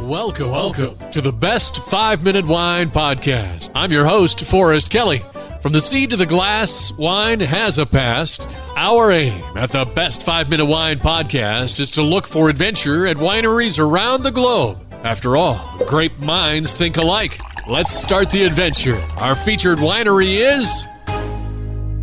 Welcome to the Best 5-Minute Wine Podcast. I'm your host, Forrest Kelly. From the seed to the glass, wine has a past. Our aim at the Best 5-Minute Wine Podcast is to look for adventure at wineries around the globe. After all, grape minds think alike. Let's start the adventure. Our featured winery is...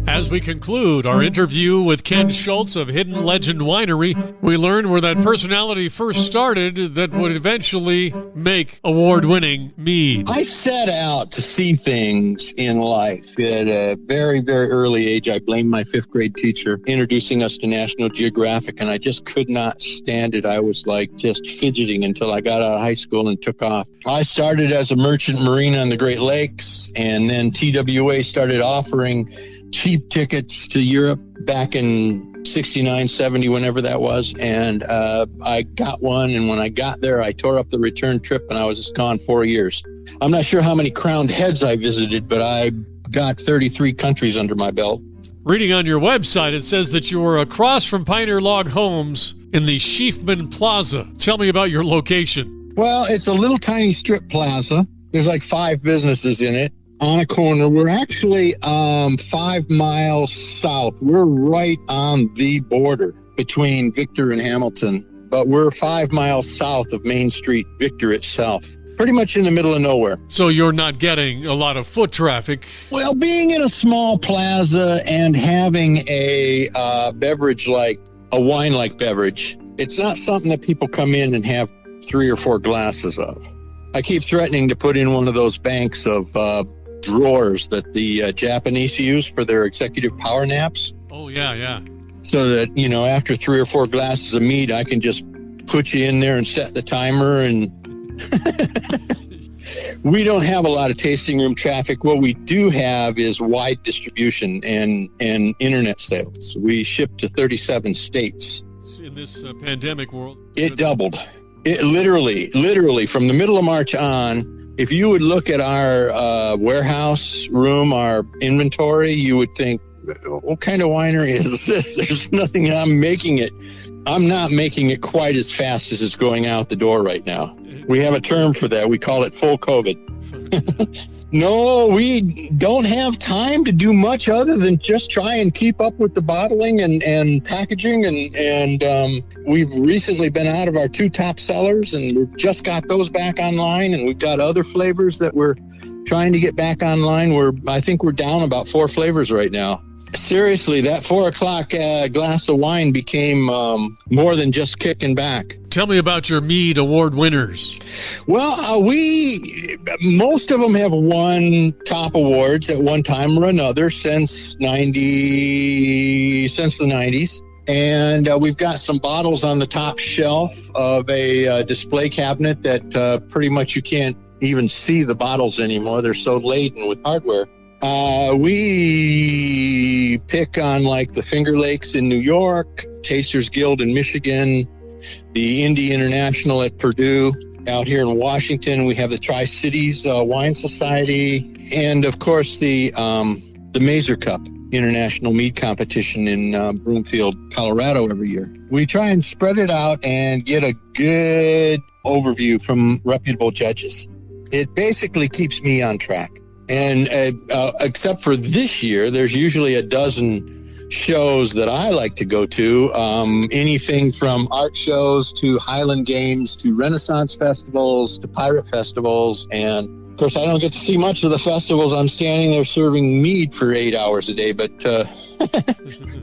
As we conclude our interview with Ken Schultz of Hidden Legend Winery, we learn where that personality first started that would eventually make award-winning mead. I set out to see things in life at a very, very early age. I blame my fifth grade teacher introducing us to National Geographic, and I just could not stand it. I was like just fidgeting until I got out of high school and took off. I started as a merchant marine on the Great Lakes, and then TWA started offering cheap tickets to Europe back in 69, 70, whenever that was. And I got one. And when I got there, I tore up the return trip and I was just gone 4 years. I'm not sure how many crowned heads I visited, but I got 33 countries under my belt. Reading on your website, it says that you were across from Pioneer Log Homes in the Schiefman Plaza. Tell me about your location. Well, it's a little tiny strip plaza. There's like 5 businesses in it. On a corner. We're actually 5 miles south. We're right on the border between Victor and Hamilton, but we're 5 miles south of Main Street, Victor itself. Pretty much in the middle of nowhere. So you're not getting a lot of foot traffic? Well, being in a small plaza and having a beverage like a wine-like beverage, it's not something that people come in and have 3 or 4 glasses of. I keep threatening to put in one of those banks of drawers that the Japanese use for their executive power naps. Oh, yeah. So that, you know, after 3 or 4 glasses of mead, I can just put you in there and set the timer. And we don't have a lot of tasting room traffic. What we do have is wide distribution and internet sales. We ship to 37 states. In this pandemic world. It doubled. It literally from the middle of March on, if you would look at our warehouse room, our inventory, you would think, what kind of winery is this? There's nothing. I'm not making it quite as fast as it's going out the door right now. We have a term for that. We call it full COVID. No, we don't have time to do much other than just try and keep up with the bottling and packaging. And we've recently been out of our 2 top sellers, and we've just got those back online. And we've got other flavors that we're trying to get back online. I think we're down about 4 flavors right now. Seriously, that 4 o'clock glass of wine became more than just kicking back. Tell me about your mead award winners. Well, most of them have won top awards at one time or another since the 90s. And we've got some bottles on the top shelf of a display cabinet that pretty much you can't even see the bottles anymore. They're so laden with hardware. We pick on like the Finger Lakes in New York, Tasters Guild in Michigan, the Indy International at Purdue. Out here in Washington, we have the Tri-Cities Wine Society, and of course the Mazer Cup International Mead Competition in Broomfield, Colorado every year. We try and spread it out and get a good overview from reputable judges. It basically keeps me on track. And except for this year, there's usually a dozen shows that I like to go to, anything from art shows to Highland Games to Renaissance festivals to pirate festivals. And of course, I don't get to see much of the festivals. I'm standing there serving mead for 8 hours a day, but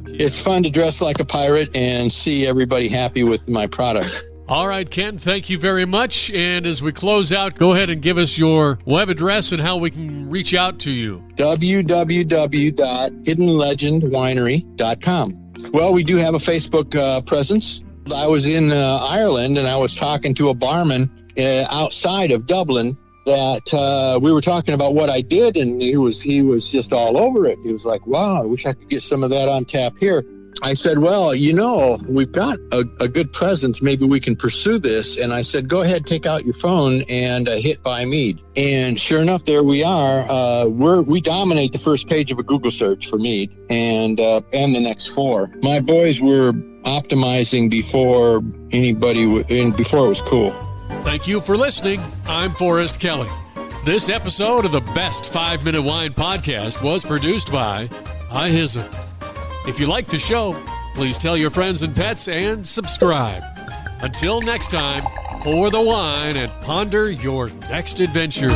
it's fun to dress like a pirate and see everybody happy with my product. All right, Ken, thank you very much. And as we close out, go ahead and give us your web address and how we can reach out to you. www.hiddenlegendwinery.com. Well, we do have a Facebook presence. I was in Ireland, and I was talking to a barman outside of Dublin that we were talking about what I did, and he was just all over it. He was like, wow, I wish I could get some of that on tap here. I said, well, you know, we've got a good presence. Maybe we can pursue this. And I said, go ahead, take out your phone and hit buy mead. And sure enough, there we are. We dominate the first page of a Google search for mead and the next 4. My boys were optimizing before it was cool. Thank you for listening. I'm Forrest Kelly. This episode of the Best 5 Minute Wine Podcast was produced by iHism. If you like the show, please tell your friends and pets and subscribe. Until next time, pour the wine and ponder your next adventure.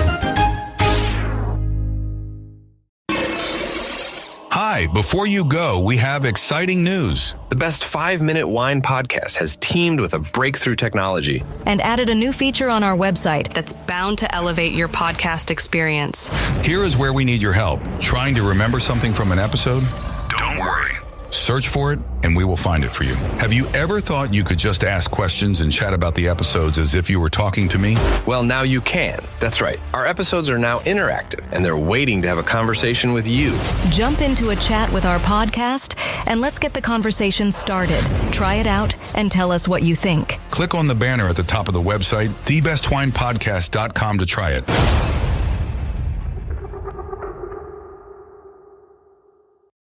Hi, before you go, we have exciting news. The Best 5 Minute Wine Podcast has teamed with a breakthrough technology and added a new feature on our website that's bound to elevate your podcast experience. Here is where we need your help. Trying to remember something from an episode? Don't worry. Search for it, and we will find it for you. Have you ever thought you could just ask questions and chat about the episodes as if you were talking to me? Well, now you can. That's right. Our episodes are now interactive, and they're waiting to have a conversation with you. Jump into a chat with our podcast, and let's get the conversation started. Try it out, and tell us what you think. Click on the banner at the top of the website, thebestwinepodcast.com, to try it.